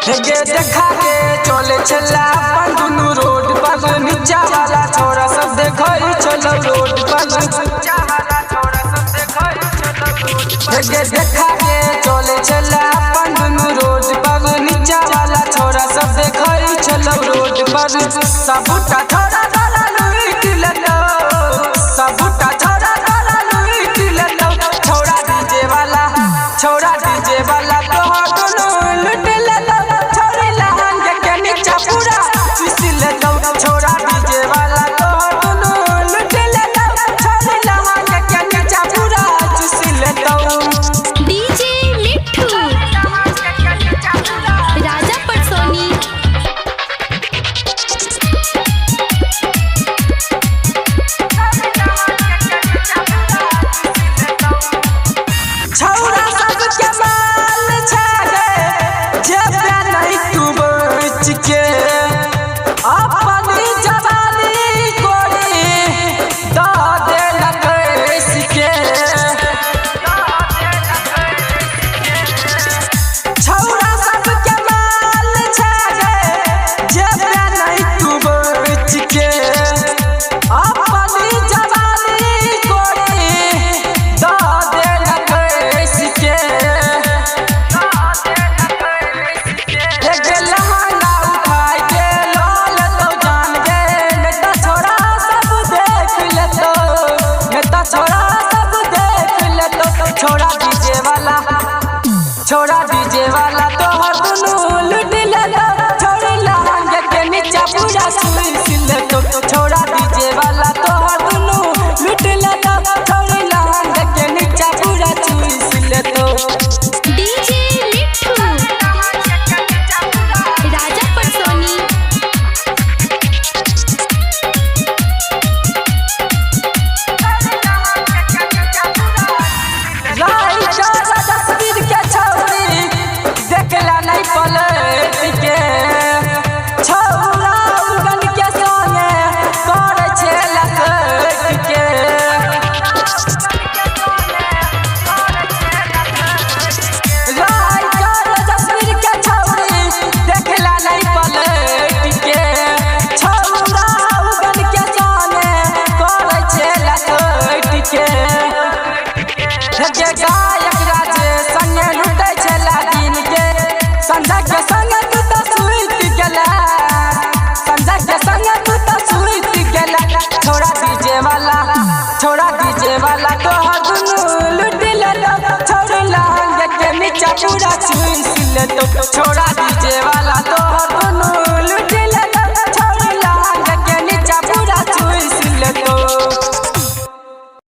गे देखा के चले चला अपन दुनु रोड पर नीचा वाला छोरा सब देखई चलो रोड पर नीचा वाला छोरा सब देखई चलो रोड गे देखा के चले चला अपन दुनु रोड पर नीचा वाला छोरा सब देखई चलो रोड पर सबटा छोरा वाला लुइट लेलो सबटा छोरा वाला लुइट लेलो छोरा डीजे वाला तो दुनु लुट लेलो छोरी लहंगे के नीचा पूरा चुसी लेलो छोरा डीजे वाला तो दुनु लुट लेलो छोरी लहंगे के नीचा पूरा चुसी लेलो। डीजे मिट्ठू राजा पटसोनी छौरा सब के माल छा गए जब नहीं तू बच के अपनी जवानी कोरी दा दे लगैस के छौरा सब के माल छा गए जब नहीं तू बच के अपनी जवानी कोरी दा दे लगैस के लहंगा उठाई के लाल तो जान गे नेता छोरा सब देख लेतो नेता छोरा सब देख लेतो छोरा डीजे वाला तो हर दुनु लुट लेतो छोरी लहंगे के नीचा पूरा सुई लेतो छोरा डीजे वाला तो हर दुनु लुट लेतो छोरी लहंगे के नीचा पूरा सुई लेतो। डीजे मिट्ठू राजा पटसोनी राई चला तस्वीर के छौरी देखला नहीं पलट के छौरा उगन के संगे करे छे लसट के राई चला तस्वीर के छौरी देखला नहीं पलट के छौरा उगन के संगे करे छे लसट के गे गायक राजे संगे लुटे छला दिन के संध्या के संगे तू तो सुइत गेला संध्या के संगे तू तो सुइत गेला छोरा डीजे वाला तो दुनु लुट लेलो छोरी लहंगे के नीचा पूरा चुन लेतो छोरा डीजे वाला तो दुनु